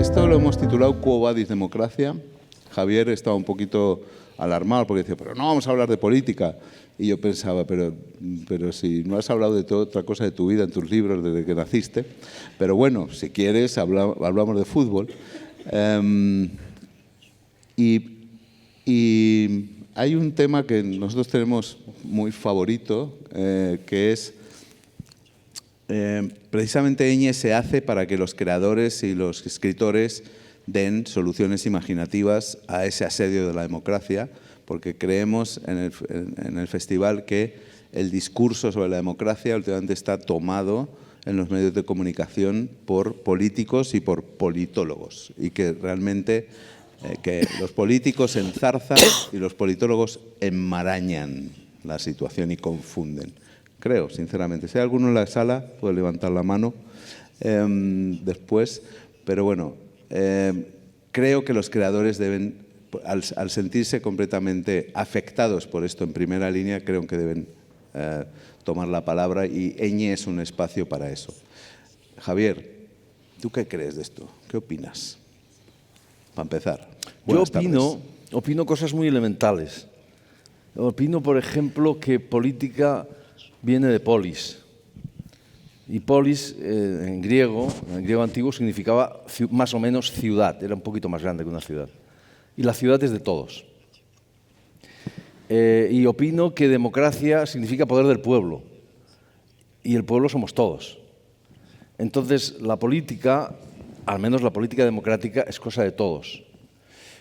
Esto lo hemos titulado Quo Vadis Democracia. Javier estaba un poquito alarmado porque decía, pero no vamos a hablar de política. Y yo pensaba, pero si no has hablado de toda otra cosa de tu vida en tus libros desde que naciste. Pero bueno, si quieres, hablamos de fútbol. Y hay un tema que nosotros tenemos muy favorito, que es precisamente Eñe se hace para que los creadores y los escritores den soluciones imaginativas a ese asedio de la democracia, porque creemos en el festival que el discurso sobre la democracia últimamente está tomado en los medios de comunicación por políticos y por politólogos, y que realmente que los políticos enzarzan y los politólogos enmarañan la situación y confunden. Creo, sinceramente. Si hay alguno en la sala, puede levantar la mano después. Pero bueno, creo que los creadores deben, al sentirse completamente afectados por esto en primera línea, creo que deben tomar la palabra, y Eñe es un espacio para eso. Javier, ¿tú qué crees de esto? ¿Qué opinas? Para empezar. Yo opino cosas muy elementales. Opino, por ejemplo, que política viene de polis. Y polis, en griego antiguo, significaba más o menos ciudad. Era un poquito más grande que una ciudad. Y la ciudad es de todos. Y opino que democracia significa poder del pueblo. Y el pueblo somos todos. Entonces, la política, al menos la política democrática, es cosa de todos.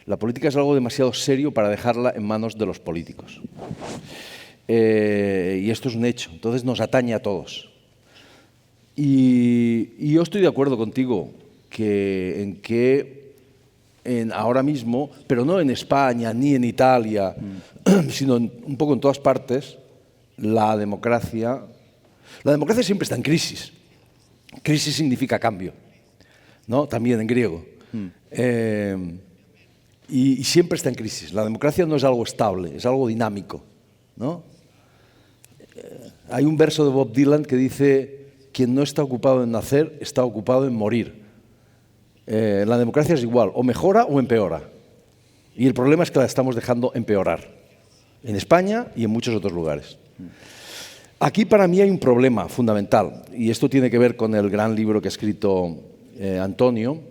La política es algo demasiado serio para dejarla en manos de los políticos. Y esto es un hecho. Entonces, nos atañe a todos. Y yo estoy de acuerdo contigo ahora mismo, pero no en España ni en Italia, sino un poco en todas partes, la democracia siempre está en crisis. Crisis significa cambio, ¿no? También en griego. Y siempre está en crisis. La democracia no es algo estable, es algo dinámico, ¿no? Hay un verso de Bob Dylan que dice: quien no está ocupado en nacer, está ocupado en morir. La democracia es igual, o mejora o empeora. Y el problema es que la estamos dejando empeorar, en España y en muchos otros lugares. Aquí para mí hay un problema fundamental, y esto tiene que ver con el gran libro que ha escrito Antonio,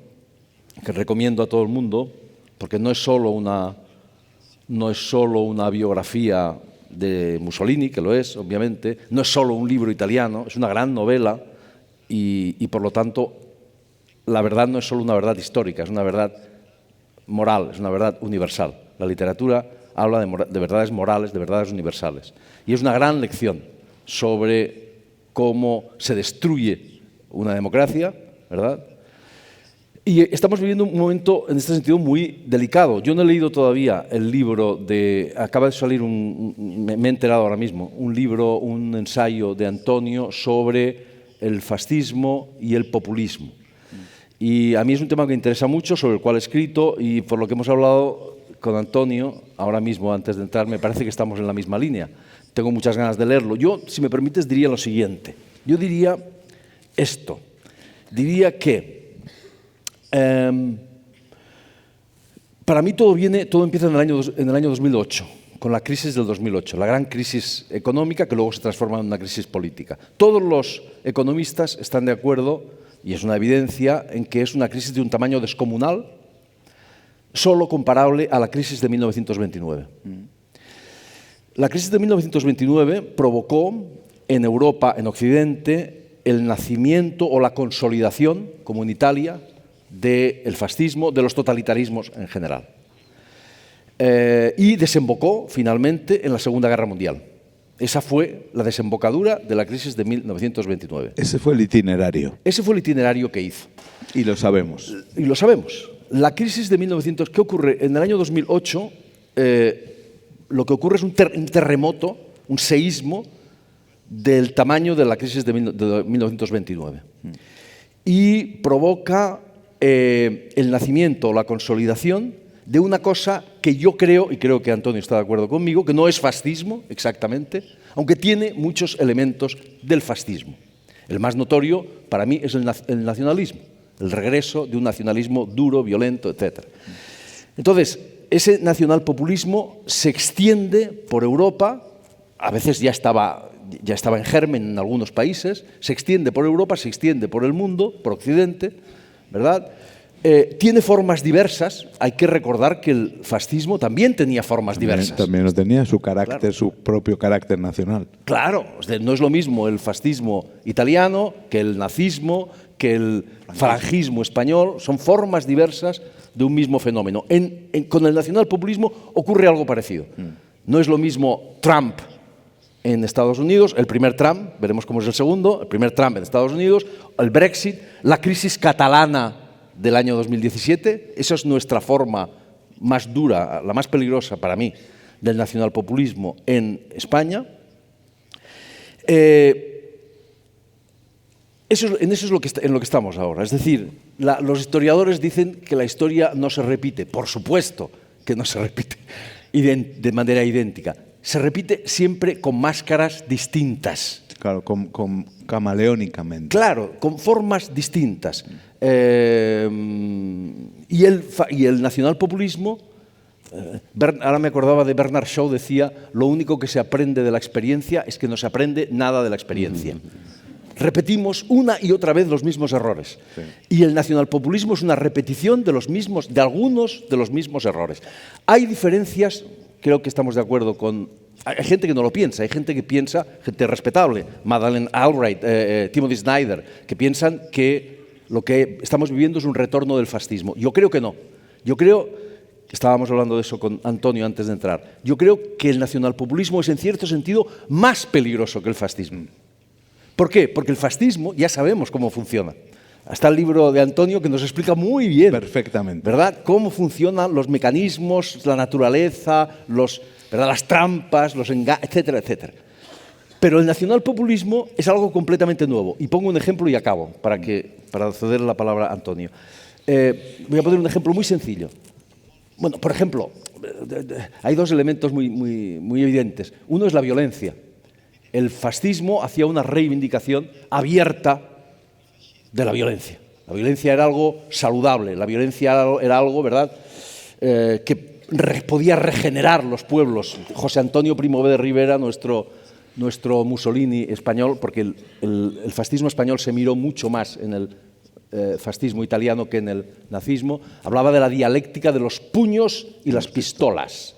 que recomiendo a todo el mundo, porque no es solo una biografía de Mussolini, que lo es, obviamente, no es solo un libro italiano, es una gran novela y por lo tanto, la verdad no es solo una verdad histórica, es una verdad moral, es una verdad universal. La literatura habla de verdades morales, de verdades universales. Y es una gran lección sobre cómo se destruye una democracia, ¿verdad? Y estamos viviendo un momento, en este sentido, muy delicado. Yo no he leído todavía el libro acaba de salir, me he enterado ahora mismo, un ensayo de Antonio sobre el fascismo y el populismo. Y a mí es un tema que me interesa mucho, sobre el cual he escrito, y por lo que hemos hablado con Antonio, ahora mismo, antes de entrar, me parece que estamos en la misma línea. Tengo muchas ganas de leerlo. Yo, si me permites, diría lo siguiente. Yo diría esto. Diría que para mí todo empieza en el año 2008, con la crisis del 2008, la gran crisis económica que luego se transforma en una crisis política. Todos los economistas están de acuerdo, y es una evidencia, en que es una crisis de un tamaño descomunal, solo comparable a la crisis de 1929. La crisis de 1929 provocó en Europa, en Occidente, el nacimiento o la consolidación, como en Italia, del fascismo, de los totalitarismos en general. Y desembocó finalmente en la Segunda Guerra Mundial. Esa fue la desembocadura de la crisis de 1929. Ese fue el itinerario. Ese fue el itinerario que hizo. Y lo sabemos. Y lo sabemos. La crisis de 1900, ¿qué ocurre? En el año 2008, lo que ocurre es un terremoto, un seísmo del tamaño de la crisis de 1929. Y provoca el nacimiento o la consolidación de una cosa que yo creo, y creo que Antonio está de acuerdo conmigo, que no es fascismo exactamente, aunque tiene muchos elementos del fascismo. El más notorio para mí es el nacionalismo. el regreso de un nacionalismo duro, violento, etc. Entonces, ese nacionalpopulismo se extiende por Europa, a veces ya estaba en germen en algunos países, se extiende por Europa, se extiende por el mundo, por Occidente, ¿verdad? Tiene formas diversas. Hay que recordar que el fascismo también tenía formas diversas. También tenía su carácter, claro, su propio carácter nacional. Claro, no es lo mismo el fascismo italiano que el nazismo, que el falangismo español. Son formas diversas de un mismo fenómeno. Con el nacionalpopulismo ocurre algo parecido. No es lo mismo Trump en Estados Unidos, el primer Trump, veremos cómo es el segundo, el primer Trump en Estados Unidos, el Brexit, la crisis catalana del año 2017, esa es nuestra forma más dura, la más peligrosa para mí, del nacionalpopulismo en España. En eso es en lo que estamos ahora. Es decir, los historiadores dicen que la historia no se repite. Por supuesto que no se repite de manera idéntica. Se repite siempre con máscaras distintas. Claro, camaleónicamente. Claro, con formas distintas. Y el nacionalpopulismo, ahora me acordaba de Bernard Shaw, decía, lo único que se aprende de la experiencia es que no se aprende nada de la experiencia. Repetimos una y otra vez los mismos errores. Sí. Y el nacionalpopulismo es una repetición de algunos de los mismos errores. Hay diferencias, creo que estamos de acuerdo con... Hay gente que no lo piensa, hay gente que piensa, gente respetable, Madeleine Albright, Timothy Snyder, que piensan que lo que estamos viviendo es un retorno del fascismo. Yo creo que no. Yo creo, estábamos hablando de eso con Antonio antes de entrar, yo creo que el nacionalpopulismo es en cierto sentido más peligroso que el fascismo. ¿Por qué? Porque el fascismo ya sabemos cómo funciona. Está el libro de Antonio que nos explica muy bien, perfectamente, ¿verdad?, cómo funcionan los mecanismos, la naturaleza, ¿verdad?, las trampas, los engaños, etcétera, etcétera. Pero el nacionalpopulismo es algo completamente nuevo. Y pongo un ejemplo y acabo, para ceder la palabra a Antonio. Voy a poner un ejemplo muy sencillo. Bueno, por ejemplo, hay dos elementos muy evidentes. Uno es la violencia. El fascismo hacía una reivindicación abierta de la violencia. La violencia era algo saludable, la violencia era algo, ¿verdad?, que podía regenerar los pueblos. José Antonio Primo de Rivera, nuestro Mussolini español, porque el fascismo español se miró mucho más en el fascismo italiano que en el nazismo, hablaba de la dialéctica de los puños y las pistolas.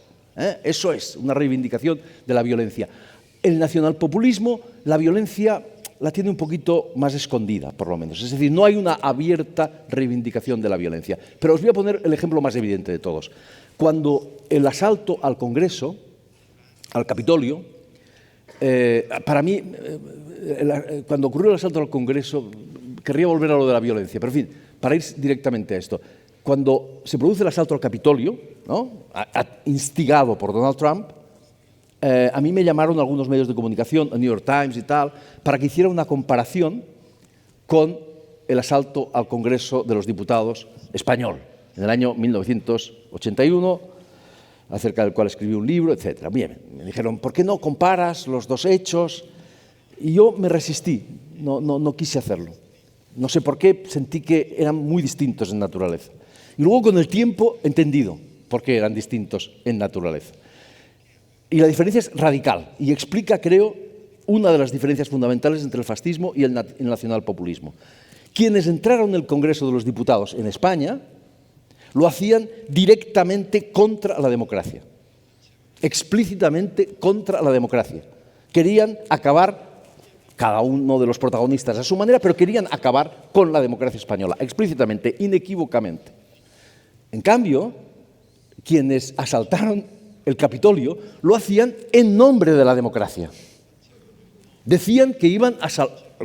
Eso es una reivindicación de la violencia. El nacionalpopulismo, la violencia la tiene un poquito más escondida, por lo menos. Es decir, no hay una abierta reivindicación de la violencia. Pero os voy a poner el ejemplo más evidente de todos. Cuando el asalto al Congreso, al Capitolio, para mí, cuando ocurrió el asalto al Congreso, querría volver a lo de la violencia, pero en fin, para ir directamente a esto. Cuando se produce el asalto al Capitolio, ¿no?, instigado por Donald Trump, a mí me llamaron algunos medios de comunicación, el New York Times y tal, para que hiciera una comparación con el asalto al Congreso de los Diputados español, en el año 1981, acerca del cual escribí un libro, etc. Bien, me dijeron, ¿por qué no comparas los dos hechos? Y yo me resistí, no quise hacerlo. No sé por qué, sentí que eran muy distintos en naturaleza. Y luego con el tiempo he entendido por qué eran distintos en naturaleza. Y la diferencia es radical y explica, creo, una de las diferencias fundamentales entre el fascismo y el nacionalpopulismo. Quienes entraron en el Congreso de los Diputados en España lo hacían directamente contra la democracia, explícitamente contra la democracia. Querían acabar, cada uno de los protagonistas a su manera, pero querían acabar con la democracia española, explícitamente, inequívocamente. En cambio, quienes asaltaron el Capitolio lo hacían en nombre de la democracia. Decían que iban a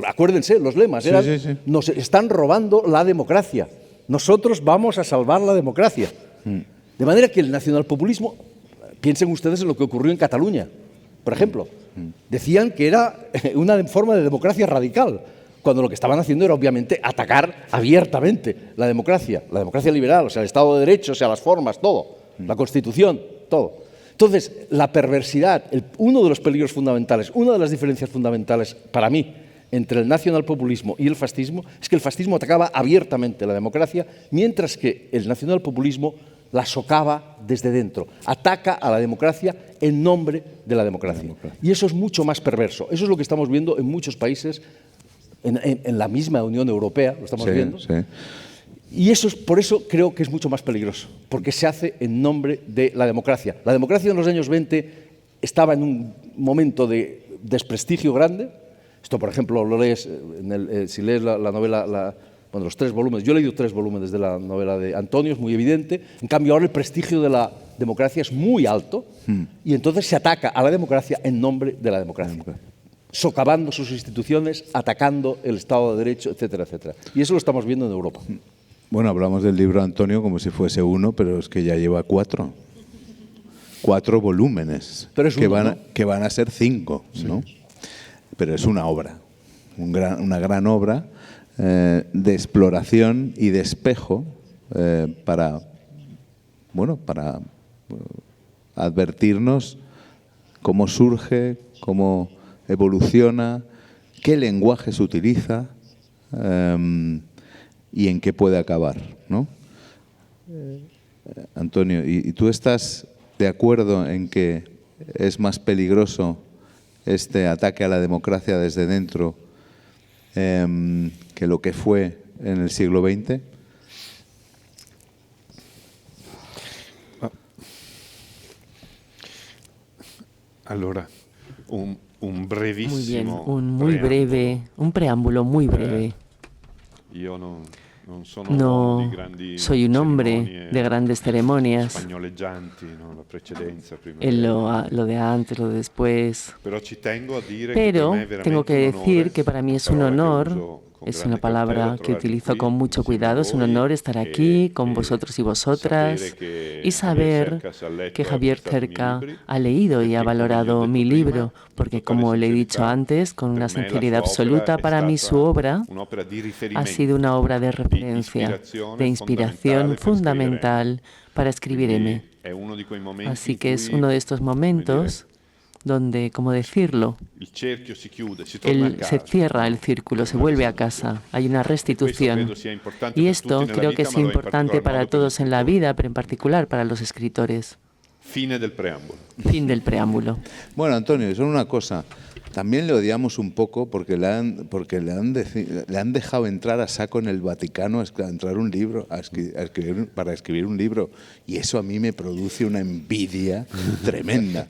acuérdense, los lemas eran, sí. Nos están robando la democracia, nosotros vamos a salvar la democracia. De manera que el nacionalpopulismo, piensen ustedes en lo que ocurrió en Cataluña, por ejemplo. Decían que era una forma de democracia radical, cuando lo que estaban haciendo era obviamente atacar abiertamente la democracia liberal, o sea, el Estado de Derecho, o sea, las formas, todo, la Constitución, todo. Entonces, la perversidad, uno de los peligros fundamentales, una de las diferencias fundamentales para mí entre el nacionalpopulismo y el fascismo es que el fascismo atacaba abiertamente la democracia, mientras que el nacionalpopulismo la socava desde dentro, ataca a la democracia en nombre de la democracia. Y eso es mucho más perverso. Eso es lo que estamos viendo en muchos países, en la misma Unión Europea, lo estamos viendo. Sí. Y por eso creo que es mucho más peligroso, porque se hace en nombre de la democracia. La democracia en los años 20 estaba en un momento de desprestigio grande. Esto, por ejemplo, lo lees, si lees la novela, los 3 volúmenes. Yo he leído 3 volúmenes de la novela de Antonio, es muy evidente. En cambio, ahora el prestigio de la democracia es muy alto y entonces se ataca a la democracia en nombre de la democracia, socavando sus instituciones, atacando el Estado de Derecho, etcétera, etcétera. Y eso lo estamos viendo en Europa. Bueno, hablamos del libro Antonio como si fuese uno, pero es que ya lleva 4. 4 volúmenes, pero es que van a ser 5, ¿no? Pero es una obra, una gran obra de exploración y de espejo para advertirnos cómo surge, cómo evoluciona, qué lenguaje se utiliza y en qué puede acabar, ¿no? Antonio, ¿y tú estás de acuerdo en que es más peligroso este ataque a la democracia desde dentro que lo que fue en el siglo XX? Allora, un brevissimo muy breve, un preámbulo muy breve. Io non sono No di grandi soy un hombre cerimonie de grandes ceremonias, spagnoleggianti, no? La precedenza prima lo de antes, lo de después. Però ci tengo a dire Pero che per me è tengo que veramente un decir onore, que para mí es un parola che honor, uso con es grande una palabra cautela, que trovarvi utilizo qui con mucho insieme a cuidado, es un voi honor estar aquí con e vosotros y vosotras sapere che y saber Javier Cercas ha letto que e Javier apprezzato i miei Cerca libri, ha leído y perché, ha come gli ho valorado detto mi prima, libro, in porque totale como le he dicho sincerità, antes, con per una me la sinceridad sua opera absoluta, è para mí su stata obra un'opera di ha riferimento, sido una obra de di referencia, ispirazione de inspiración fondamentale per scrivere M. fundamental para escribir M. Quindi è uno di quei momenti Así in que es cui, uno de estos come momentos donde, ¿cómo decirlo? dire, il cerchio si chiude, si torna a Se casa. cierra el No? círculo, se Una vuelve a restituzione. casa, hay una E questo restitución. credo sia importante Y per esto tutti nella creo que vita, es ma lo è in importante particolar para modo per gli todos en la scrittori. vida, pero en particular para los escritores. Fine del preámbulo. Fin del preámbulo. Bueno, Antonio, solo una cosa. También le odiamos un poco porque le han dejado entrar a saco en el Vaticano a entrar un libro, para escribir un libro. Y eso a mí me produce una envidia tremenda.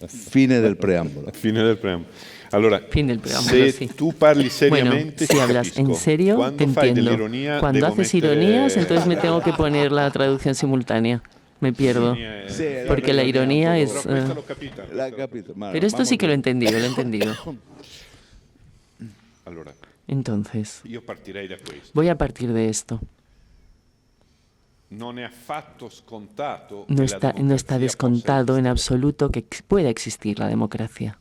Fine del preámbulo. Fine del preámbulo. Allora, Fin del preámbulo, se sí. tu parli Bueno, seriamente, si ti hablas capisco. en serio, Quando te fai entiendo. dell'ironia, Cuando devo haces mettere- ironías, entonces me tengo que poner la traducción simultánea. Me pierdo. Sí, Porque la ironía es... Però questa l'ho capita. La capito. Vale, Pero esto vamos sí que lo he bien. entendido, lo he entendido. Allora, Entonces, io partirei da questo. voy a partir de esto. Non è affatto scontato No che la está democrazia descontado en possa absoluto que pueda existir la democracia.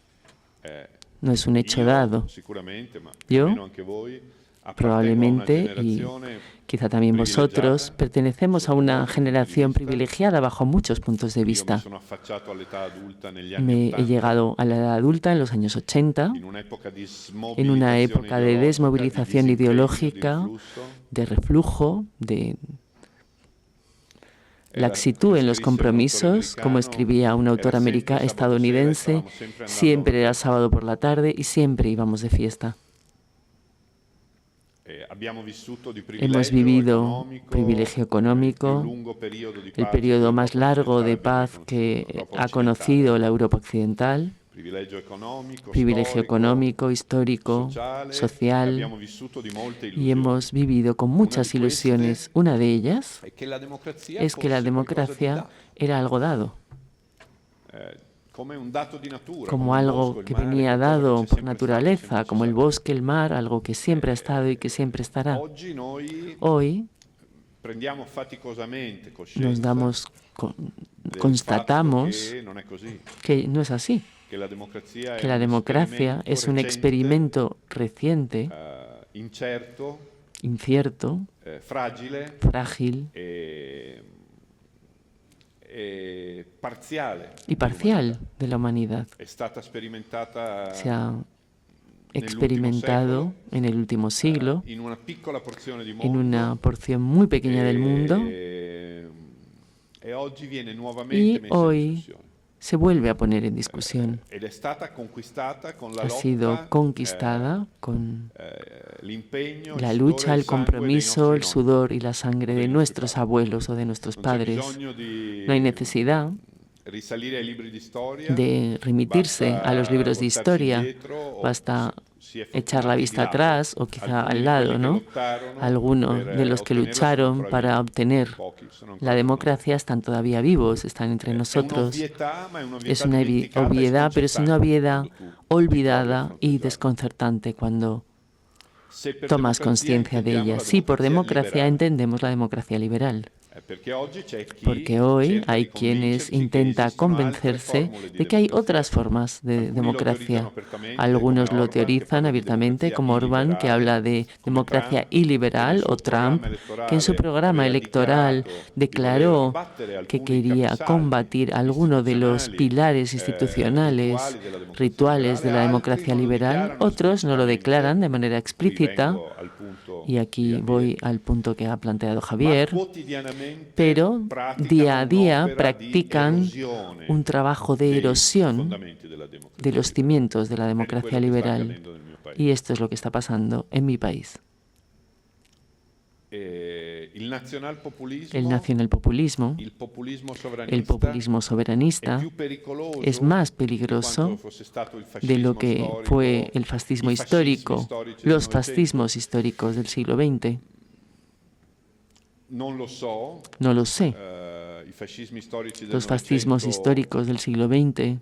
No es un hecho Io, dado. sicuramente, ma Yo, almeno anche voi, appartengo a una Probablemente, y generazione quizá también vosotros, privilegiata. pertenecemos a una generación privilegiada bajo muchos puntos de Io mi vista. sono affacciato all'età adulta negli anni Me he 80, llegado a la edad adulta en los años 80, in un'epoca di en una smobilitazione época de ideologica, desmovilización di disimpegno, ideológica, di riflusso. de reflujo, de Era- laxitud en los scrisse un compromisos, autore como americano, escribía un autor era sempre sabato estadounidense, sera, stavamo sempre andando siempre era a- sábado por la tarde y siempre íbamos de fiesta. Abbiamo vissuto di Hemos vivido privilegio económico, più lungo periodo di el pace periodo che más l'Europa largo de occidentale paz abbia que conosciuto, l'Europa ha occidentale. conocido la Europa occidental, Privilegio privilegio económico, histórico, social, abbiamo vissuto di molte y illusioni. hemos vivido con muchas ilusiones. Una de ellas È che la democrazia es que la fosse qualcosa di democracia dato, era algo dado, come un dato di natura, como come il algo bosco, il que mare, venía qualcosa che dado c'è por sempre stato, naturaleza, sempre como ci el sarà. bosque, el mar, algo que siempre ha estado y que siempre estará. Oggi noi Hoy prendiamo faticosamente nos coscienza damos, del constatamos fatto che non è così, que no es así, che la democrazia que è la un democracia esperimento es un recente, experimento reciente, incerto, incierto, fragile frágil e parziale. y parcial de la humanidad. È stata sperimentata Se ha experimentado en el último siglo, in una piccola porzione di en mondo, una porción muy pequeña del mundo, e oggi viene nuovamente y messa in hoy discussione. se vuelve a poner en discusión. Ed è stata conquistata con la Ha sido lotta, conquistada con l'impegno, la il lucha, sudore, el il sangue dei compromiso, nostri el nonni. sudor y la sangre de dei nuestros nostri abuelos o de nuestros Non c'è padres. bisogno di No hay necesidad risalire ai libri di storia, de remitirse basta a los libros de voltarsi historia, indietro o basta si è echar la fortunati di vista lato. atrás o quizá Alcuni al di lado, quelli che ¿no? lottarono Algunos per de los que ottenerla sono lucharon ancora para vivi. obtener Pochi sono ancora la con noi. democracia están todavía vivos, están entre È nosotros. un'ovvietà, ma è Es un'ovvietà una dimenticata e obviedad, pero es una sconcertante obviedad quando tu ricordi olvidada y fronteggiarla. desconcertante cuando Se per tomas democrazia conciencia de intendiamo ella. la Sí, por democracia liberale, entendemos la democracia liberal. perché oggi c'è chi Porque hoy cerca hay di quienes convincersi che intenta esistono altre convencerse formule di de que hay democrazia. otras formas de Alcuni lo democracia. teorizzano apertamente, Algunos come lo Orbán, che teorizan parla di abiertamente, democrazia como Orbán, que illiberale, habla de come democracia Trump, che iliberal, nel suo o Trump, programma que en su programa electoral dichiarato di voler declaró abbattere que alcuni quería capisaldi combatir algunos de los istituzionali, pilares institucionales, rituales de la democracia liberal. Otros no lo declaran de manera explícita. Qui vengo al punto Y aquí di voy Javier. al punto que ha planteado Ma Javier, quotidianamente pero praticano día a día un'opera di practican erosione un trabajo de dei erosión fondamenti della democrazia de los cimientos de la Ed è democracia quello che sta liberal. accadendo nel mio paese. Y esto es lo que está pasando en mi país. Il nazionalpopulismo, El nacionalpopulismo, il populismo el populismo è soberanista, più pericoloso es más di peligroso quanto fosse stato il de lo fascismo que storico, fue el fascismo i fascismi histórico, storici del los Novecento. fascismos históricos del siglo XX. Non lo so, No lo sé. i fascismi storici del Los fascismos Novecento históricos del siglo XX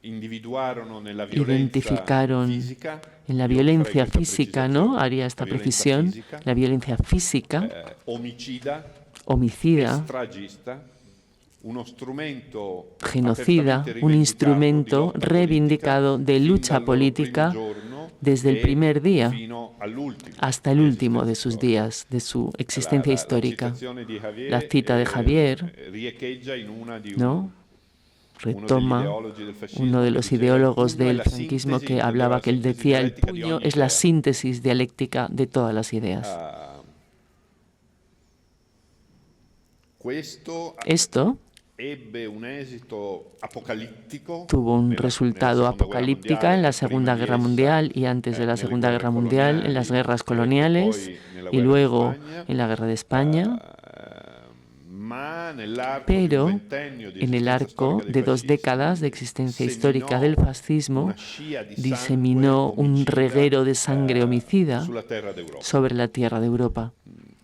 individuarono nella violenza identificaron fisica, en la io violencia farei questa física, ¿no? precisazione, Haría esta la violenza precisión. fisica, La violencia física, omicida, homicida, stragista, uno strumento genocida, apertamente un rivendicato instrumento di lotta reivindicado politica de fin lucha dal loro política primo giorno desde el e primer día fino all'ultimo hasta el di último de esistenza sus storica. días, de su existencia histórica. citazione di Javier, La cita de Javier, riecheggia in una di ¿no? Retoma ideologi del fascismo uno de che los diceva, ideólogos "Il pugno è del la franquismo sintesi", que intendeva hablaba, la que él sintesi decía, el dialettica di puño ogni es la idea". síntesis dialéctica de todas las ideas. Esto ebbe un esito apocalittico, tuvo un nella resultado Seconda Guerra apocalíptica Mondiale, en la prima Segunda di Guerra essa, Mundial y antes de la nelle Segunda guerre Guerra Mundial, en las coloniali, guerras e coloniales poi nella y guerra luego di Spagna, en la Guerra de España. ma nell'arco di un Pero ventennio di en el esistenza arco storica dei de 2 fascismi, décadas de existencia seminò histórica del fascismo, una scia di diseminó sangue un omicida, reguero de sangre homicida sulla terra d'Europa. sobre la tierra de Europa.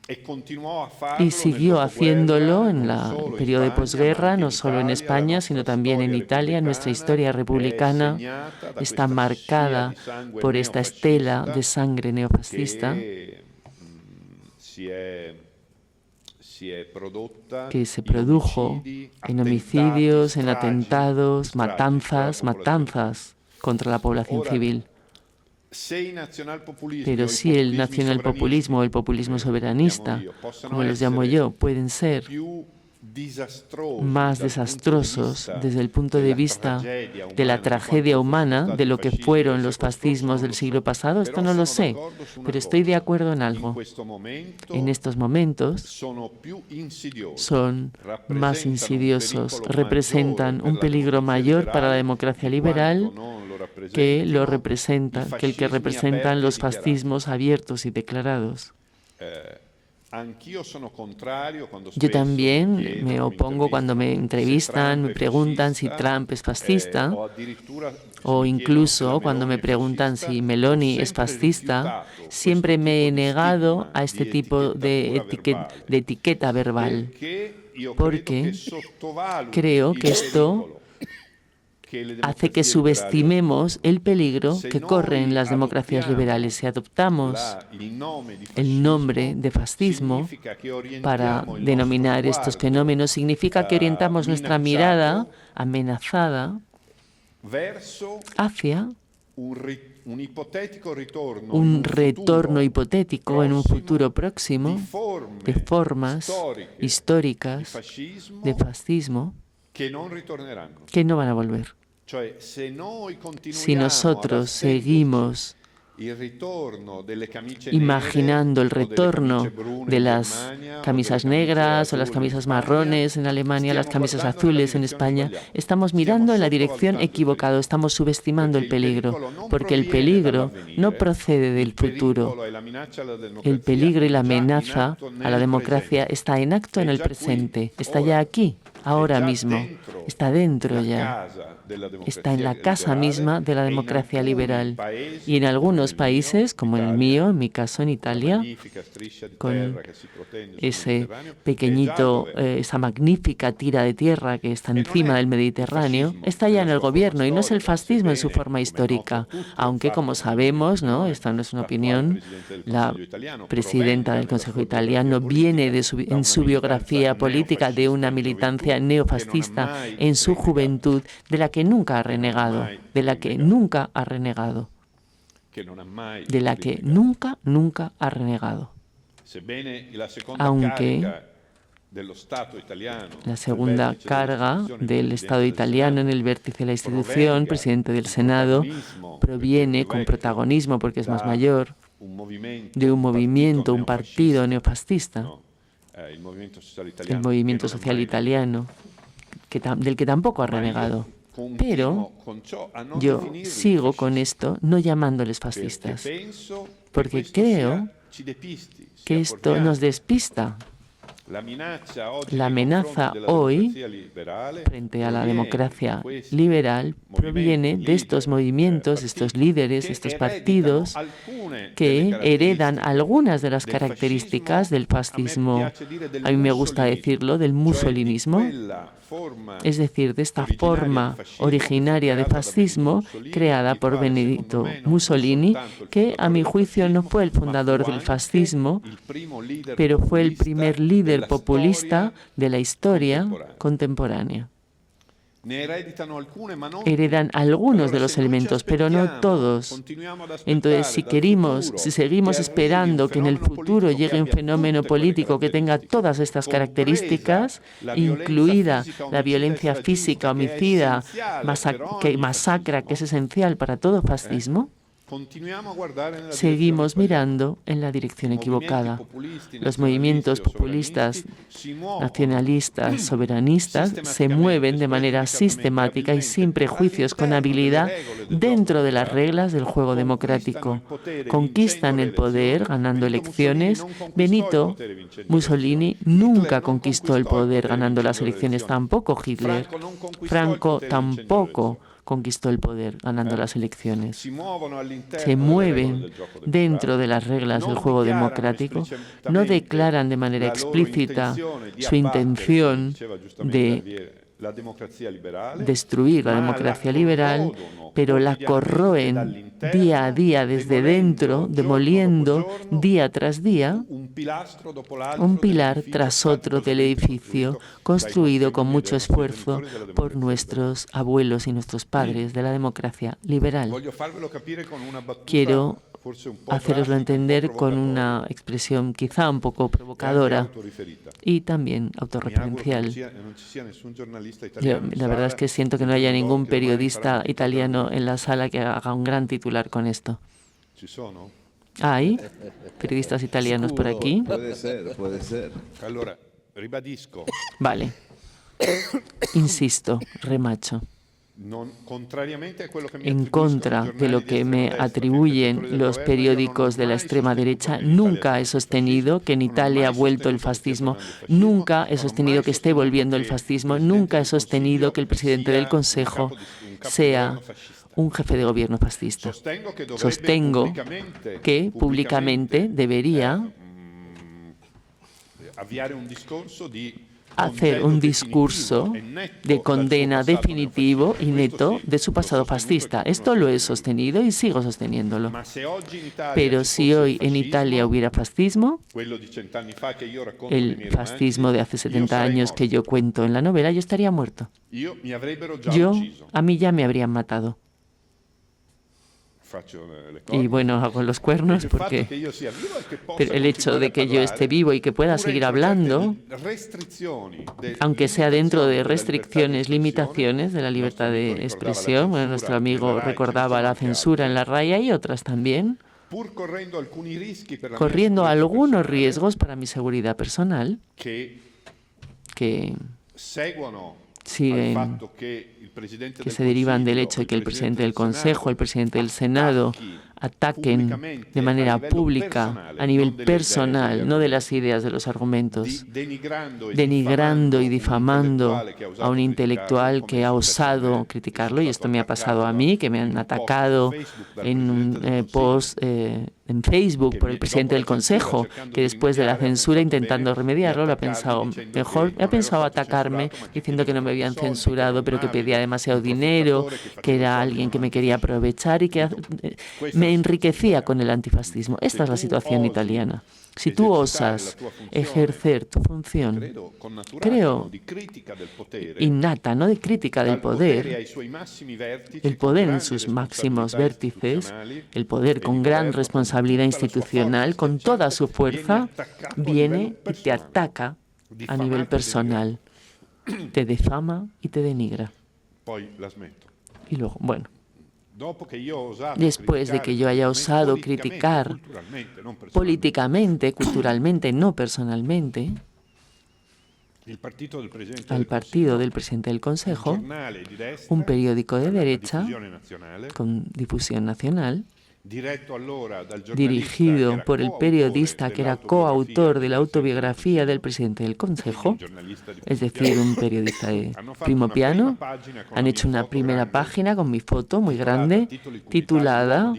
E continuò a farlo Y nel siguió dopoguerra, haciéndolo en non el solo in periodo de Spagna, ma posguerra, anche no in solo en Italia. España, La sino nostra también en storia Italia. Nuestra historia repubblicana republicana è segnata da está questa marcada scia di sangue por esta estela neofascista de sangre neofascista che si è prodotta que se in produjo omicidi, en homicidios, en attentati, atentados, stragi matanzas, contro la popolazione matanzas contra la población Ora, civil. se i nazionalpopulismi o Pero i si el populismi nacionalpopulismo o el populismo soberanista, como los llamo yo, pueden ser più disastrosi más dal desastrosos punto di desde el punto de della vista tragedia de la umana, tragedia quanto humana, fossero de lo stati que i fascismi fueron del los secolo fascismos scorso, del non siglo lo so. pasado, esto Però no lo sono sé, d'accordo su una pero estoy de cosa. acuerdo en In algo. questo momento En estos momentos sono più insidiosi, son más rappresentano insidiosos, un pericolo representan maggiore un per la peligro democrazia mayor para la liberale democracia di liberal quanto non lo que rappresentino el que i fascismi representan aperti e los dichiarati. fascismos abiertos y declarados. Anch'io sono contrario quando Yo spesso también mi chiedono, me mi opongo cuando me entrevistan, me preguntan si Trump es fascista, o addirittura se o mi chiedono se la incluso cuando Meloni me è preguntan fascista, si ho Meloni es sempre fascista, rifiutato siempre questo me he tipo di negado stigma, a este di tipo de etichettatura verbale, etiqueta verbal, perché io credo porque che sottovaluti creo il que esto pericolo che le hace que democrazie liberali subestimemos el peligro Se que noi corren las democracias adoptiamo liberales. Si adoptamos el nombre de fascismo significa che orientiamo para il denominar nostro estos sguardo, fenómenos, significa que orientamos nuestra mirada minacciato amenazada verso hacia un ipotetico ritorno, in un un retorno futuro hipotético en un prossimo futuro próximo de formas di históricas fascismo de fascismo che non ritorneranno. que no van a volver. Si nosotros seguimos imaginando el retorno de las camisas negras o las camisas marrones en Alemania, las camisas azules en España, estamos mirando en la dirección equivocada, estamos subestimando el peligro, porque el peligro no procede del futuro. El peligro y la amenaza a la democracia está en acto en el presente, está ya aquí, ahora mismo, está dentro ya. Está en la casa misma de la democracia liberal. Y en algunos países, como en el mío, en mi caso en Italia, con ese pequeñito, esa magnífica tira de tierra que está encima del Mediterráneo, está ya en el gobierno y no es el fascismo en su forma histórica. Aunque, como sabemos, ¿no? Esta no es una opinión, la presidenta del Consejo Italiano viene en su biografía política de una militancia neofascista en su juventud, de la que nunca ha renegado, de la que nunca ha renegado, de la que nunca ha renegado. Aunque la segunda carga del Estado italiano en el vértice de la institución, presidente del Senado, proviene con protagonismo, porque es más mayor, de un movimiento, un partido neofascista, el Movimiento Social Italiano, del que tampoco ha renegado. Pero yo sigo con esto no llamándoles fascistas, porque creo que esto nos despista. La amenaza hoy frente a la democracia liberal proviene de estos movimientos, de estos líderes, de estos partidos que heredan algunas de las características del fascismo. A mí me gusta decirlo, del mussolinismo. Es decir, de esta forma originaria de fascismo creada por Benito Mussolini, que a mi juicio no fue el fundador del fascismo, pero fue el primer líder populista de la historia contemporánea. Heredan algunos de los elementos, pero no todos. Entonces, si seguimos esperando que en el futuro llegue un fenómeno político que tenga todas estas características, incluida la violencia física, homicida, que masacra, que es esencial para todo fascismo, seguimos mirando en la dirección equivocada. Los movimientos populistas, nacionalistas, soberanistas se mueven de manera sistemática y sin prejuicios, con habilidad, dentro de las reglas del juego democrático. Conquistan el poder ganando elecciones. Benito Mussolini nunca conquistó el poder ganando las elecciones, tampoco Hitler. Franco tampoco conquistó el poder ganando las elecciones. Se mueven dentro de las reglas del juego democrático, no declaran de manera explícita su intención de destruir la democracia liberal, pero la corroen día a día desde dentro, demoliendo día tras día un pilar tras otro del edificio construido con mucho esfuerzo por nuestros abuelos y nuestros padres de la democracia liberal. Quiero haceroslo entender con una expresión quizá un poco provocadora y también autorreferencial. La verdad es que siento que no haya ningún periodista italiano en la sala que haga un gran titular con esto. ¿Hay periodistas italianos por aquí? Puede ser. Vale. Insisto, remacho. En contra de lo que me atribuyen los periódicos de la extrema derecha, nunca he sostenido que en Italia ha vuelto el fascismo, nunca he sostenido que esté volviendo el fascismo, nunca he sostenido que el presidente del Consejo sea un jefe de gobierno fascista. Sostengo que públicamente debería hacer un discurso de condena definitivo y neto de su pasado fascista. Esto lo he sostenido y sigo sosteniéndolo. Pero si hoy en Italia hubiera fascismo, el fascismo de hace 70 años que yo cuento en la novela, yo estaría muerto. A mí ya me habrían matado. Y bueno, hago los cuernos porque pero el hecho de que yo esté vivo y que pueda seguir hablando, aunque sea dentro de restricciones, limitaciones de la libertad de expresión. Bueno, nuestro amigo recordaba la censura en la RAI y otras también, corriendo algunos riesgos para mi seguridad personal que siguen, que se derivan del hecho de que el presidente del Consejo, el presidente del Senado ataquen de manera pública, a nivel personal, no de las ideas, de los argumentos, denigrando y difamando a un intelectual que ha osado criticarlo, y esto me ha pasado a mí, que me han atacado en un post en Facebook por el presidente del Consejo, que después de la censura, intentando remediarlo, lo ha pensado mejor, ha pensado atacarme diciendo que no me habían censurado, pero que pedía demasiado dinero, que era alguien que me quería aprovechar y que me enriquecía con el antifascismo. Esta es la situación italiana. Si tú osas ejercer tu función, creo, innata, no de crítica del poder, el poder en sus máximos vértices, el poder con gran responsabilidad institucional, con toda su fuerza, viene y te ataca a nivel personal, te difama y te denigra. Y luego, bueno, después de que yo haya osado criticar políticamente, culturalmente, no personalmente, al partido del presidente del Consejo, un periódico de derecha con difusión nacional, dirigido por el periodista que era coautor de la autobiografía del presidente del Consejo, es decir, un periodista de primo piano. Han hecho una primera página con mi foto muy grande, titulada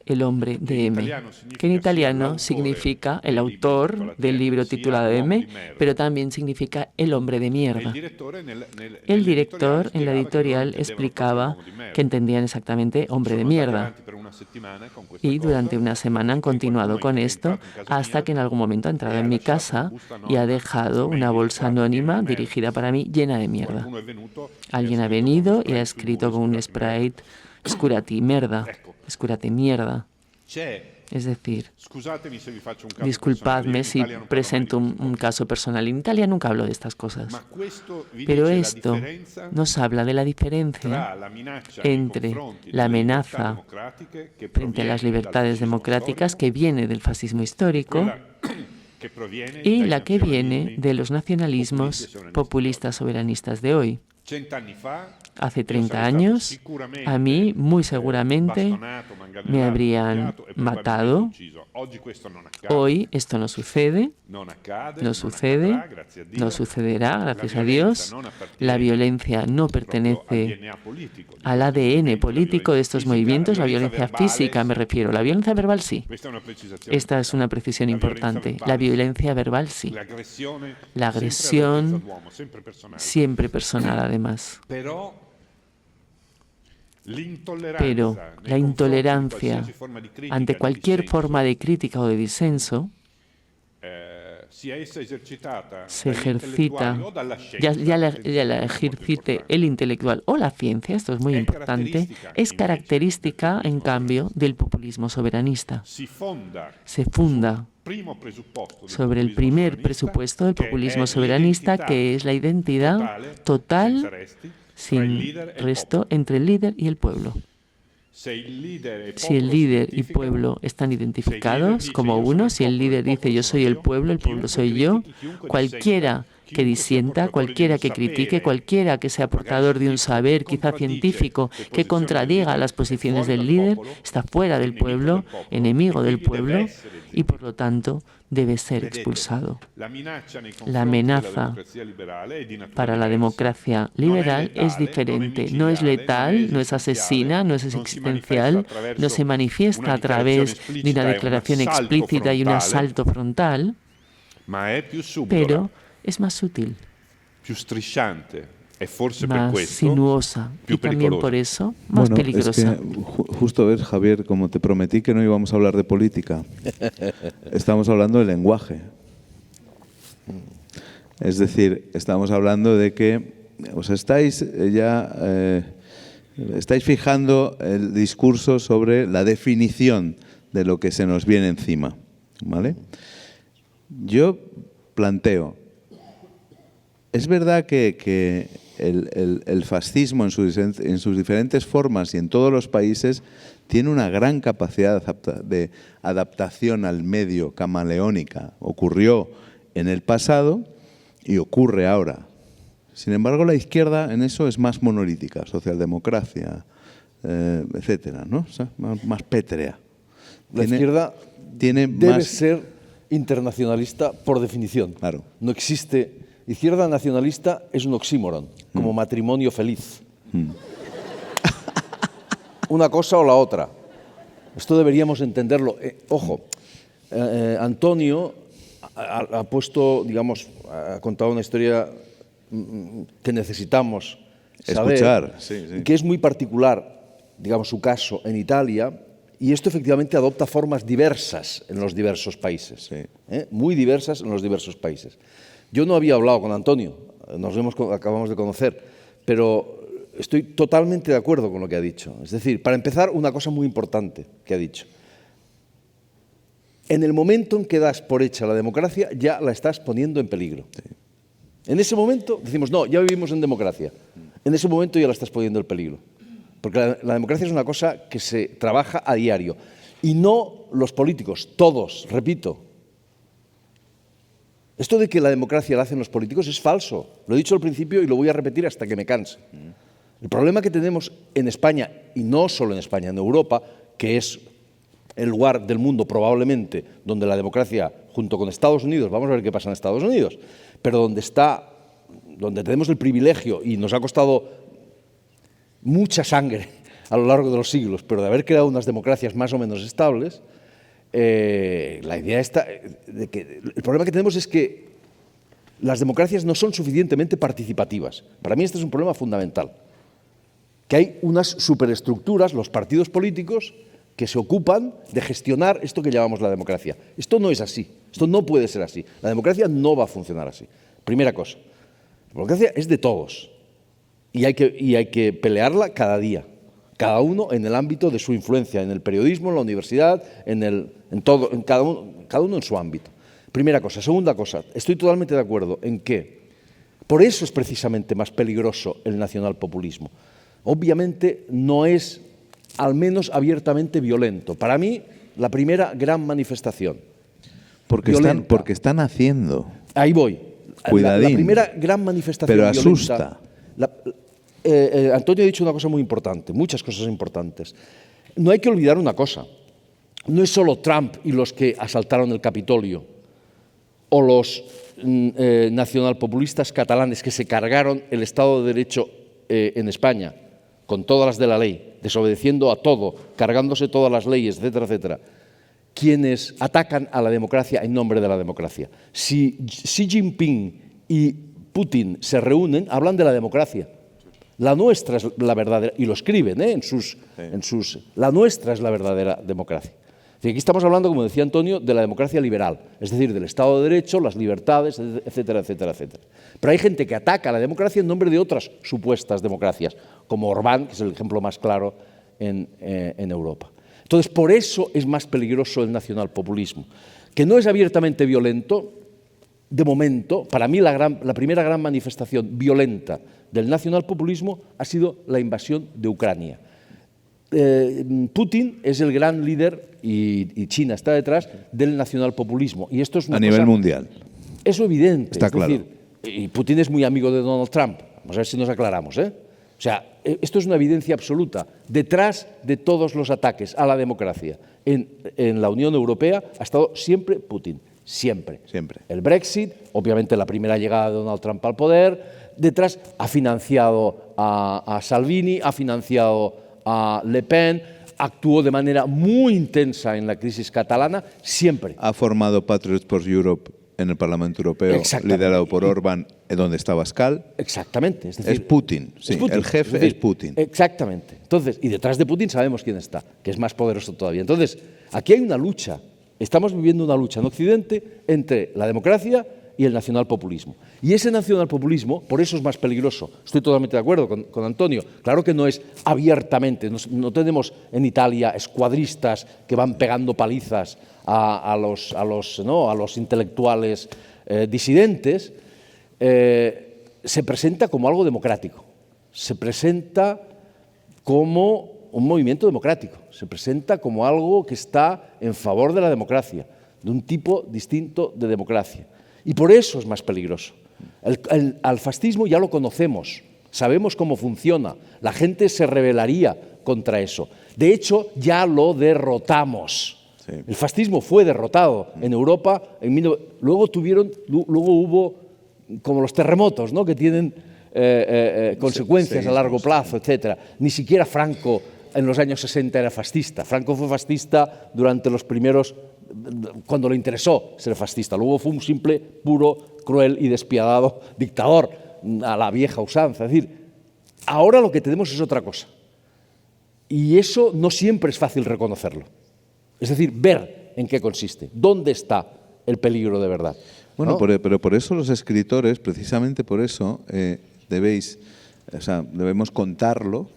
El hombre de M, que en italiano significa el autor del libro titulado M, pero también significa el hombre de mierda. El director en la editorial explicaba que entendían exactamente hombre de mierda. Y durante una semana han continuado con esto hasta que en algún momento ha entrado en mi casa y ha dejado una bolsa anónima dirigida para mí llena de mierda. Alguien ha venido y ha escrito con un sprite "Scurati merda", "Escúrate mierda". Es decir, disculpadme si presento un caso personal. En Italia nunca hablo de estas cosas. Pero esto nos habla de la diferencia entre la amenaza frente a las libertades democráticas que viene del fascismo histórico y la que viene de los nacionalismos populistas soberanistas de hoy. Hace 30 años, a mí, muy seguramente, me habrían matado. Hoy esto no sucede, no sucede, no sucederá, gracias a Dios. La violencia no pertenece al ADN político de estos movimientos, la violencia física me refiero. La violencia verbal sí. Esta es una precisión importante. La violencia verbal sí. La agresión siempre personal, además. Pero la intolerancia ante cualquier forma de crítica o de disenso se ejercita, ya la ejercite el intelectual o la ciencia, esto es muy importante, es característica, en cambio, del populismo soberanista. Se funda sobre el primer presupuesto del populismo soberanista, que es la identidad total, sin resto, entre el líder y el pueblo. Si el líder y pueblo están identificados como uno, si el líder dice yo soy el pueblo soy yo, cualquiera que disienta, cualquiera que critique, cualquiera que sea portador de un saber, quizá científico, que contradiga las posiciones del líder, está fuera del pueblo, enemigo del pueblo, y por lo tanto debe ser expulsado. La amenaza para la democracia liberal es diferente, no es letal, no es asesina, no es existencial, no se manifiesta a través de una declaración explícita y un asalto frontal, pero es más sutil, más sinuosa y también por eso más peligrosa. Es que justo ves, Javier, como te prometí que no íbamos a hablar de política, estamos hablando de lenguaje. Es decir, estamos hablando de que os estáis ya estáis fijando el discurso sobre la definición de lo que se nos viene encima, ¿vale? Yo planteo, es verdad que el fascismo en sus diferentes formas y en todos los países tiene una gran capacidad de adaptación al medio, camaleónica. Ocurrió en el pasado y ocurre ahora. Sin embargo, la izquierda en eso es más monolítica, socialdemocracia, etcétera, ¿no? O sea, más pétrea. La izquierda debe debe ser internacionalista por definición. Claro. No existe... Izquierda nacionalista es un oxímoron, como matrimonio feliz. Una cosa o la otra. Esto deberíamos entenderlo. Ojo, Antonio ha puesto, digamos, ha contado una historia que necesitamos saber, escuchar, sí. que es muy particular, digamos, su caso en Italia, y esto efectivamente adopta formas diversas en los diversos países, sí. Muy diversas en los diversos países. Yo no había hablado con Antonio, acabamos de conocer, pero estoy totalmente de acuerdo con lo que ha dicho. Es decir, para empezar, una cosa muy importante que ha dicho. En el momento en que das por hecha la democracia, ya la estás poniendo en peligro. Sí. En ese momento decimos, no, ya vivimos en democracia. En ese momento ya la estás poniendo en peligro. Porque la democracia es una cosa que se trabaja a diario. Y no los políticos, todos, repito. Esto de que la democracia la hacen los políticos es falso. Lo he dicho al principio y lo voy a repetir hasta que me canse. El problema que tenemos en España, y no solo en España, en Europa, que es el lugar del mundo probablemente donde la democracia, junto con Estados Unidos, vamos a ver qué pasa en Estados Unidos, pero donde tenemos el privilegio y nos ha costado mucha sangre a lo largo de los siglos, pero de haber creado unas democracias más o menos estables, la idea está de que el problema que tenemos es que las democracias no son suficientemente participativas. Para mí este es un problema fundamental. Que hay unas superestructuras, los partidos políticos, que se ocupan de gestionar esto que llamamos la democracia. Esto no es así, esto no puede ser así. La democracia no va a funcionar así. Primera cosa, la democracia es de todos y hay que pelearla cada día, cada uno en el ámbito de su influencia, en el periodismo, en la universidad, cada uno en su ámbito. Primera cosa. Segunda cosa, estoy totalmente de acuerdo en que por eso es precisamente más peligroso el nacionalpopulismo. Obviamente no es, al menos abiertamente, violento. Para mí, la primera gran manifestación. Porque están haciendo. Ahí voy. Cuidadín. La primera gran manifestación pero violenta, asusta. Antonio ha dicho una cosa muy importante, muchas cosas importantes. No hay que olvidar una cosa. No es solo Trump y los que asaltaron el Capitolio o los nacionalpopulistas catalanes que se cargaron el Estado de Derecho en España, con todas las de la ley, desobedeciendo a todo, cargándose todas las leyes, etcétera, etcétera, quienes atacan a la democracia en nombre de la democracia. Si Xi Jinping y Putin se reúnen, hablan de la democracia. La nuestra es la verdadera, y lo escriben la nuestra es la verdadera democracia. Y aquí estamos hablando, como decía Antonio, de la democracia liberal, es decir, del Estado de Derecho, las libertades, etcétera, etcétera, etcétera. Pero hay gente que ataca a la democracia en nombre de otras supuestas democracias, como Orbán, que es el ejemplo más claro en Europa. Entonces, por eso es más peligroso el nacionalpopulismo, que no es abiertamente violento. De momento, para mí la primera gran manifestación violenta del nacionalpopulismo ha sido la invasión de Ucrania. Putin es el gran líder, y China está detrás, del nacionalpopulismo. Y esto es una a nivel mundial. Es evidente. Está claro. Decir, y Putin es muy amigo de Donald Trump. Vamos a ver si nos aclaramos, O sea, esto es una evidencia absoluta. Detrás de todos los ataques a la democracia en la Unión Europea ha estado siempre Putin. Siempre. El Brexit, obviamente la primera llegada de Donald Trump al poder, detrás ha financiado a Salvini, ha financiado a Le Pen, actuó de manera muy intensa en la crisis catalana, siempre. Ha formado Patriots for Europe en el Parlamento Europeo, liderado por Orbán, donde está Bascal. Exactamente. Es Putin, sí, es Putin. El jefe es Putin. Exactamente. Entonces, y detrás de Putin sabemos quién está, que es más poderoso todavía. Entonces, aquí hay una lucha. Estamos viviendo una lucha en Occidente entre la democracia y el nacionalpopulismo. Y ese nacionalpopulismo, por eso es más peligroso. Estoy totalmente de acuerdo con Antonio. Claro que no es abiertamente, no tenemos en Italia escuadristas que van pegando palizas a los intelectuales disidentes. Se presenta como algo democrático, se presenta como un movimiento democrático, se presenta como algo que está en favor de la democracia, de un tipo distinto de democracia. Y por eso es más peligroso. Al fascismo ya lo conocemos, sabemos cómo funciona, la gente se rebelaría contra eso. De hecho, ya lo derrotamos. Sí. El fascismo fue derrotado en Europa, luego hubo como los terremotos, ¿no?, que tienen consecuencias a largo plazo, etc. Ni siquiera Franco en los años 60 era fascista. Franco fue fascista durante los primeros, cuando le interesó ser fascista. Luego fue un simple, puro, cruel y despiadado dictador a la vieja usanza. Es decir, ahora lo que tenemos es otra cosa. Y eso no siempre es fácil reconocerlo. Es decir, ver en qué consiste, dónde está el peligro de verdad. Bueno, ¿no? pero por eso los escritores, precisamente por eso, debemos contarlo,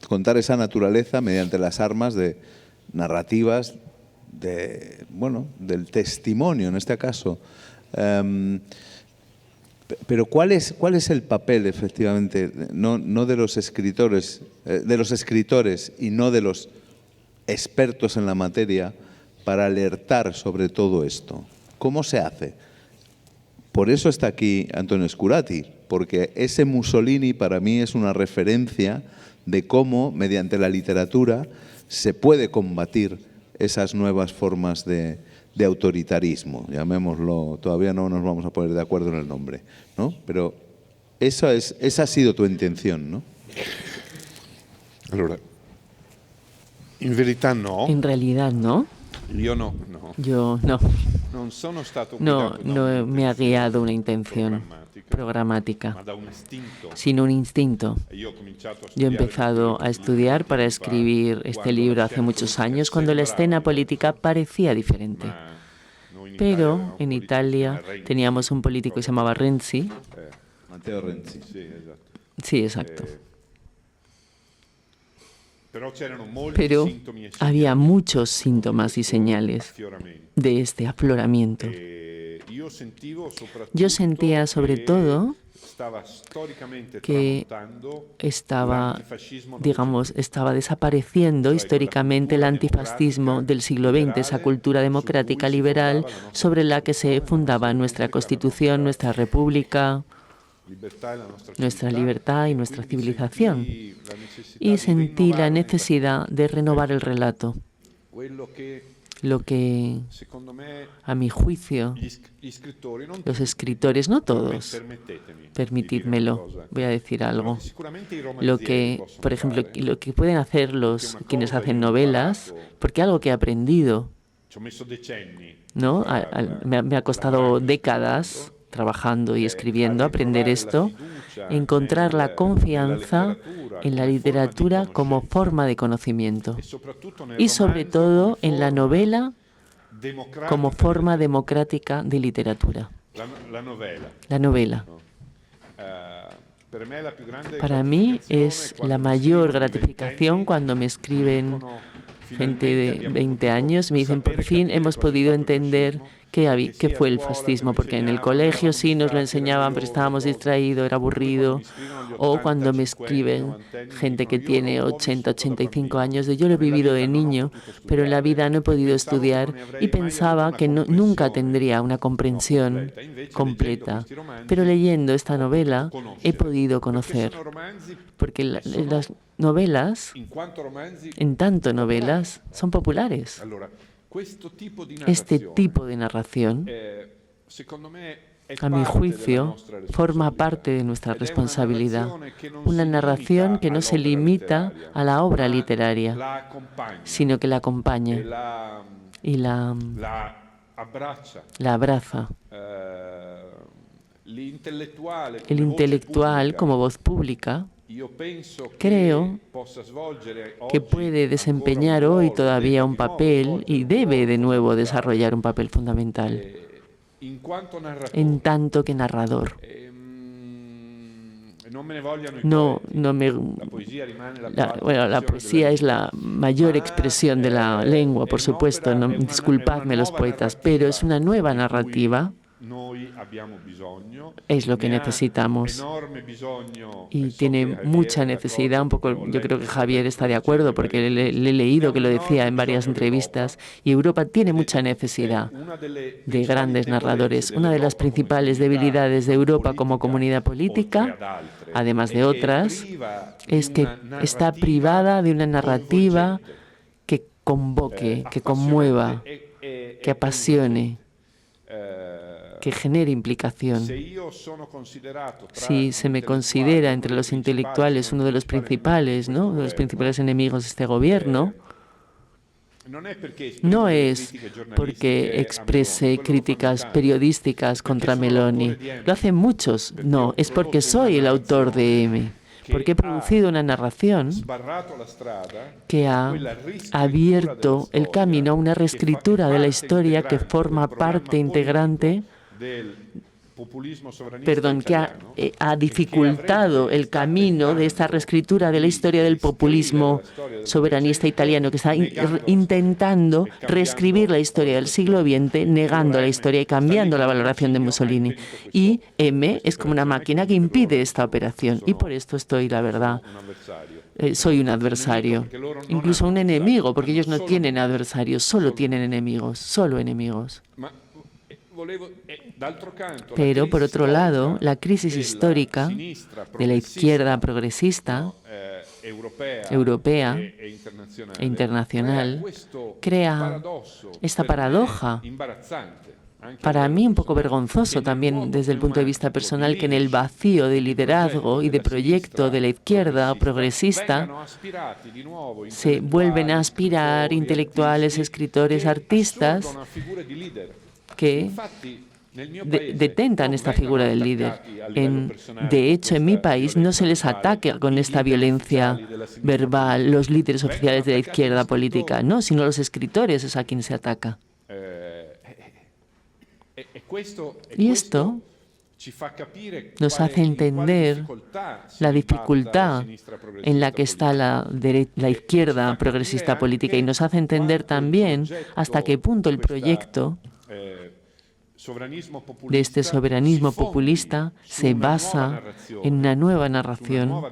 contar esa naturaleza mediante las armas de narrativas, del testimonio en este caso. Pero ¿cuál es el papel, efectivamente, no de los escritores y no de los expertos en la materia para alertar sobre todo esto? ¿Cómo se hace? Por eso está aquí Antonio Scurati, porque ese Mussolini para mí es una referencia de cómo, mediante la literatura, se puede combatir esas nuevas formas de autoritarismo, llamémoslo, todavía no nos vamos a poner de acuerdo en el nombre, ¿no? Pero esa ha sido tu intención, ¿no? Allora, in verità no. En realidad no. Yo no. No me ha guiado una intención programática, sino un instinto. Yo he empezado a estudiar para escribir este libro hace muchos años, cuando la escena política parecía diferente. Pero en Italia teníamos un político que se llamaba Renzi. Matteo Renzi. Sí, exacto. Pero había muchos síntomas y señales de este afloramiento. Yo sentía sobre todo que estaba desapareciendo históricamente el antifascismo del siglo XX, esa cultura democrática liberal sobre la que se fundaba nuestra Constitución, nuestra República, nuestra libertad y nuestra civilización. Y sentí la necesidad de renovar el relato. Lo que, a mi juicio, los escritores, no todos, permitidmelo, voy a decir algo, por ejemplo, lo que pueden hacer quienes hacen novelas, porque algo que he aprendido, ¿no? Me ha costado décadas trabajando y escribiendo, aprender esto, encontrar la confianza en la literatura como forma de conocimiento y sobre todo en la novela como forma democrática de literatura. La novela. Para mí es la mayor gratificación cuando me escriben gente de 20 años, me dicen, por fin hemos podido entender qué fue el fascismo, porque en el colegio sí nos lo enseñaban, pero estábamos distraídos, era aburrido. O cuando me escriben gente que tiene 80, 85 años, yo lo he vivido de niño, pero en la vida no he podido estudiar y pensaba que nunca tendría una comprensión completa. Pero leyendo esta novela he podido conocer, porque las novelas, en tanto novelas, son populares. Este tipo de narración, a mi juicio, forma parte de nuestra responsabilidad. Una narración que no se limita a la obra literaria, sino que la acompaña y la abraza. El intelectual, como voz pública, creo que puede desempeñar hoy todavía un papel y debe de nuevo desarrollar un papel fundamental en tanto que narrador. La poesía es la mayor expresión de la lengua, por supuesto, disculpadme los poetas, pero es una nueva narrativa. Es lo que necesitamos y tiene mucha necesidad. Un poco, yo creo que Javier está de acuerdo porque le he leído que lo decía en varias entrevistas, y Europa tiene mucha necesidad de grandes narradores. Una de las principales debilidades de Europa como comunidad política, además de otras, es que está privada de una narrativa que convoque, que conmueva, que apasione, que genere implicación. Si se me considera entre los intelectuales uno de los principales, ¿no?, de los principales enemigos de este gobierno, no es porque exprese críticas periodísticas contra Meloni. Lo hacen muchos. No, es porque soy el autor de M. Porque he producido una narración que ha abierto el camino a una reescritura de la historia que forma parte integrante, que ha dificultado el camino de esta reescritura de la historia del populismo soberanista italiano, que está intentando reescribir la historia del siglo XX, negando la historia y cambiando la valoración de Mussolini. Y M es como una máquina que impide esta operación. Y por esto estoy, la verdad, soy un adversario, incluso un enemigo, porque ellos no tienen adversarios, solo tienen enemigos, solo enemigos. Pero, por otro lado, la crisis histórica de la izquierda progresista, europea e internacional, crea esta paradoja, para mí un poco vergonzoso también desde el punto de vista personal, que en el vacío de liderazgo y de proyecto de la izquierda progresista se vuelven a aspirar intelectuales, escritores, artistas que detentan esta figura del líder. De hecho, en mi país no se les ataca con esta violencia verbal los líderes oficiales de la izquierda política, no, sino los escritores es a quien se ataca. Y esto nos hace entender la dificultad en la que está la izquierda progresista política, y nos hace entender también hasta qué punto el proyecto de este soberanismo populista se basa en una nueva narración,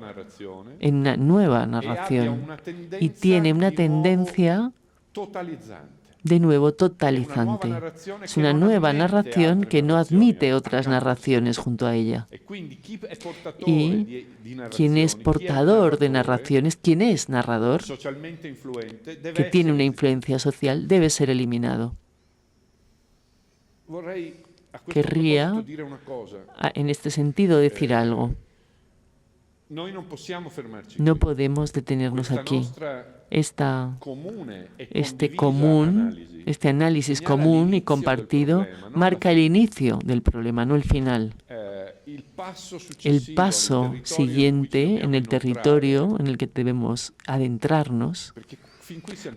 y tiene una tendencia de nuevo totalizante. Es una nueva narración que no admite otras narraciones junto a ella. Y quien es portador de narraciones, quien es narrador, que tiene una influencia social, debe ser eliminado. Querría, en este sentido, decir algo. No podemos detenernos aquí. Este análisis común y compartido marca el inicio del problema, no el final. El paso siguiente en el territorio en el que debemos adentrarnos,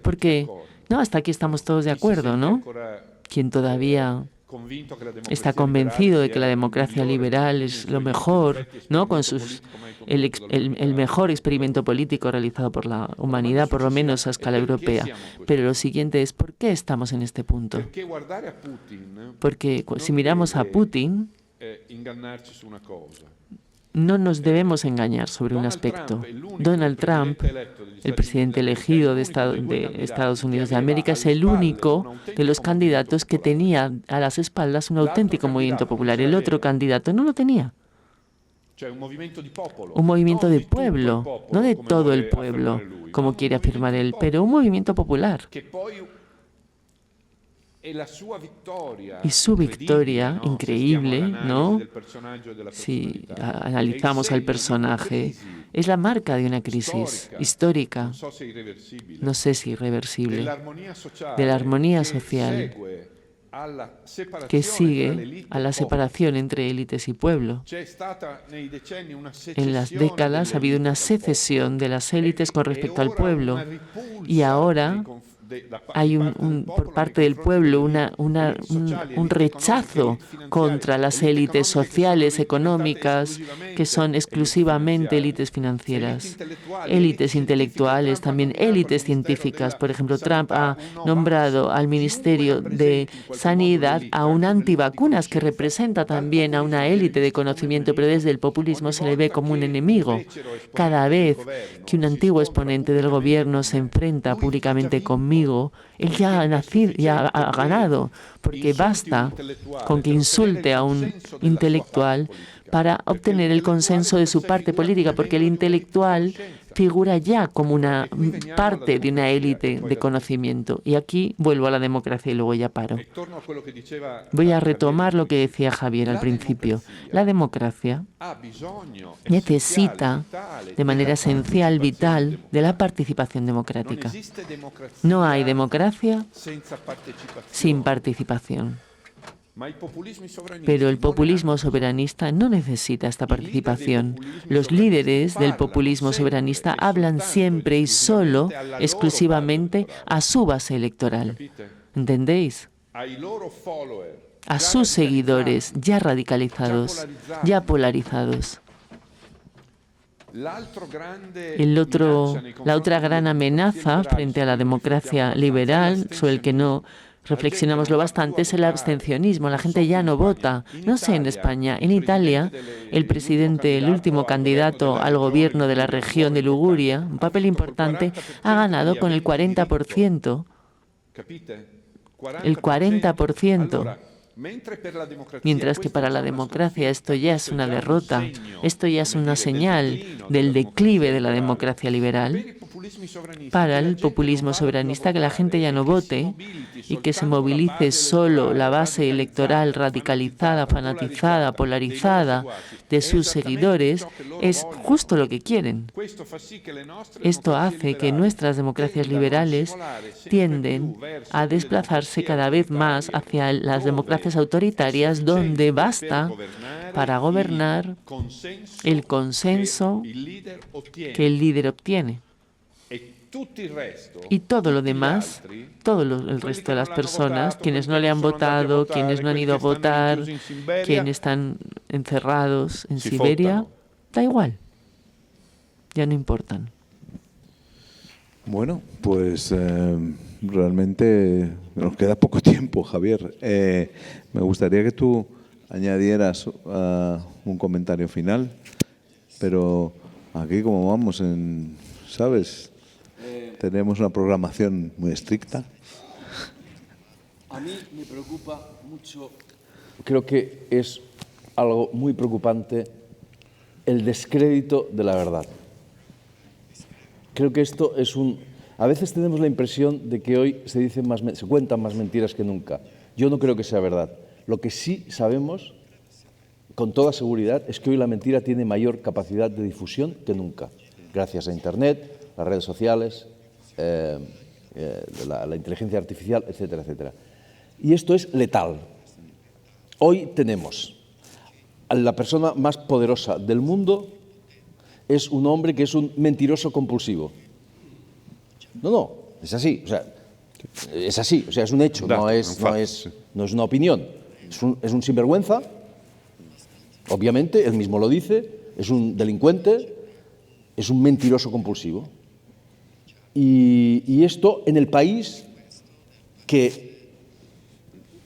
porque hasta aquí estamos todos de acuerdo, ¿no? Quien todavía está convencido de que la democracia liberal es lo mejor, ¿no?, con el mejor experimento político realizado por la humanidad, por lo menos a escala europea. Pero lo siguiente es, ¿por qué estamos en este punto? Porque si miramos a Putin, no nos debemos engañar sobre un aspecto. Donald Trump, el presidente elegido de Estados Unidos de América, es el único de los candidatos que tenía a las espaldas un auténtico movimiento popular. El otro candidato no lo tenía. Un movimiento de pueblo, no de todo el pueblo, como quiere afirmar él, pero un movimiento popular. Y su victoria, increíble, ¿no?, si analizamos al personaje, es la marca de una crisis histórica, no sé si irreversible, de la armonía social que sigue a la separación entre élites y pueblo. En las décadas ha habido una secesión de las élites con respecto al pueblo, y ahora hay por parte del pueblo un rechazo contra las élites sociales, económicas, que son exclusivamente élites financieras, élites intelectuales, también élites científicas. Por ejemplo, Trump ha nombrado al Ministerio de Sanidad a un antivacunas que representa también a una élite de conocimiento, pero desde el populismo se le ve como un enemigo. Cada vez que un antiguo exponente del gobierno se enfrenta públicamente conmigo, él ya ha ganado, porque basta con que insulte a un intelectual para obtener el consenso de su parte política, porque el intelectual figura ya como una parte de una élite de conocimiento. Y aquí vuelvo a la democracia y luego ya paro. Voy a retomar lo que decía Javier al principio. La democracia necesita de manera esencial, vital, de la participación democrática. No hay democracia sin participación. Pero el populismo soberanista no necesita esta participación. Los líderes del populismo soberanista hablan siempre y solo, exclusivamente, a su base electoral. ¿Entendéis? A sus seguidores ya radicalizados, ya polarizados. La otra gran amenaza frente a la democracia liberal, sobre el que no reflexionamos lo bastante, es el abstencionismo. La gente ya no vota. No sé en España. En Italia, el presidente, el último candidato al gobierno de la región de Liguria, un papel importante, ha ganado con el 40%. El 40%. Mientras que para la democracia esto ya es una derrota, esto ya es una señal del declive de la democracia liberal. Para el populismo soberanista, que la gente ya no vote y que se movilice solo la base electoral radicalizada, fanatizada, polarizada de sus seguidores, es justo lo que quieren. Esto hace que nuestras democracias liberales tienden a desplazarse cada vez más hacia las democracias autoritarias, donde basta para gobernar el consenso que el líder obtiene. Y todo lo demás, el resto de las personas, quienes no le han votado, quienes no han ido a votar, quienes están encerrados en Siberia, da igual, ya no importan. Bueno, pues realmente nos queda poco tiempo, Javier. Me gustaría que tú añadieras un comentario final, pero aquí como vamos ¿sabes? Tenemos una programación muy estricta. A mí me preocupa mucho, creo que es algo muy preocupante, el descrédito de la verdad. Creo que esto es a veces tenemos la impresión de que hoy se cuentan más mentiras que nunca. Yo no creo que sea verdad. Lo que sí sabemos, con toda seguridad, es que hoy la mentira tiene mayor capacidad de difusión que nunca, gracias a Internet, las redes sociales, la inteligencia artificial, etcétera, etcétera. Y esto es letal. Hoy tenemos a la persona más poderosa del mundo, es un hombre que es un mentiroso compulsivo. No, es así. O sea, es así, o sea, es un hecho, no es una opinión. Es un sinvergüenza, obviamente, él mismo lo dice, es un delincuente, es un mentiroso compulsivo. Y esto en el país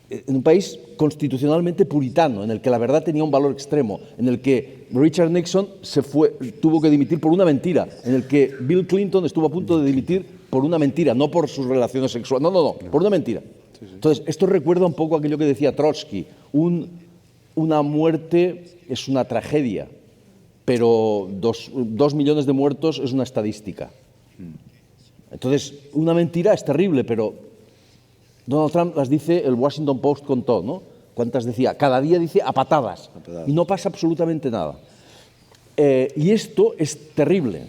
en un país constitucionalmente puritano, en el que la verdad tenía un valor extremo, en el que Richard Nixon tuvo que dimitir por una mentira, en el que Bill Clinton estuvo a punto de dimitir por una mentira, no por sus relaciones sexuales, no, por una mentira. Entonces, esto recuerda un poco aquello que decía Trotsky, una muerte es una tragedia, pero 2 millones de muertos es una estadística. Entonces, una mentira es terrible, pero Donald Trump las dice, el Washington Post contó, ¿no? ¿Cuántas decía? Cada día dice a patadas. Y no pasa absolutamente nada. Y esto es terrible,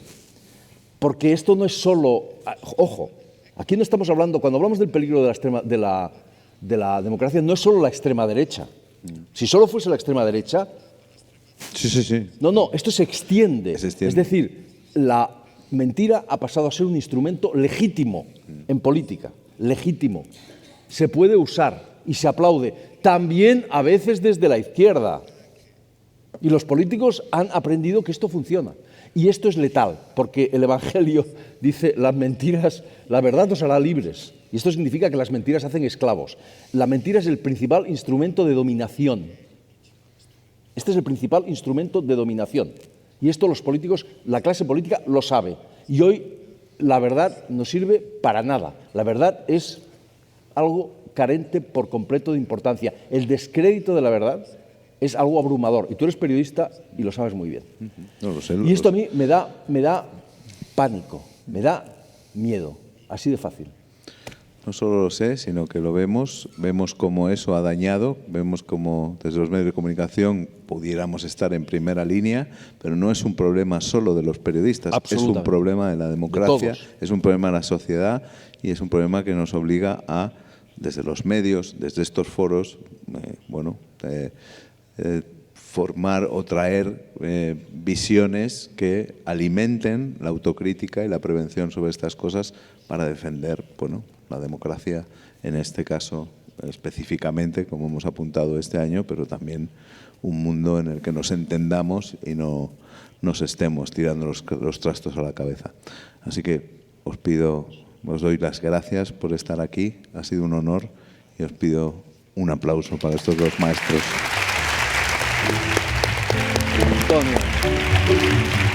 porque esto no es solo... Ojo, aquí no estamos hablando, cuando hablamos del peligro de la democracia, no es solo la extrema derecha. Si solo fuese la extrema derecha... Sí. No, esto se extiende. Es decir, la mentira ha pasado a ser un instrumento legítimo en política. legítimo. Se puede usar y se aplaude, también a veces desde la izquierda. Y los políticos han aprendido que esto funciona. Y esto es letal, porque el Evangelio dice, las mentiras, la verdad os hará libres. Y esto significa que las mentiras hacen esclavos. La mentira es el principal instrumento de dominación. Este es el principal instrumento de dominación. Y esto los políticos, la clase política lo sabe. Y hoy la verdad no sirve para nada. La verdad es algo carente por completo de importancia. El descrédito de la verdad es algo abrumador. Y tú eres periodista y lo sabes muy bien. No lo sé. Y esto a mí me da pánico, me da miedo. Así de fácil. No solo lo sé, sino que lo vemos cómo eso ha dañado, vemos cómo desde los medios de comunicación pudiéramos estar en primera línea, pero no es un problema solo de los periodistas, es un problema de la democracia, es un problema de la sociedad y es un problema que nos obliga a, desde los medios, desde estos foros, formar o traer visiones que alimenten la autocrítica y la prevención sobre estas cosas para defender, la democracia, en este caso específicamente, como hemos apuntado este año, pero también un mundo en el que nos entendamos y no nos estemos tirando los trastos a la cabeza. Así que os doy las gracias por estar aquí, ha sido un honor y os pido un aplauso para estos dos maestros. Antonio.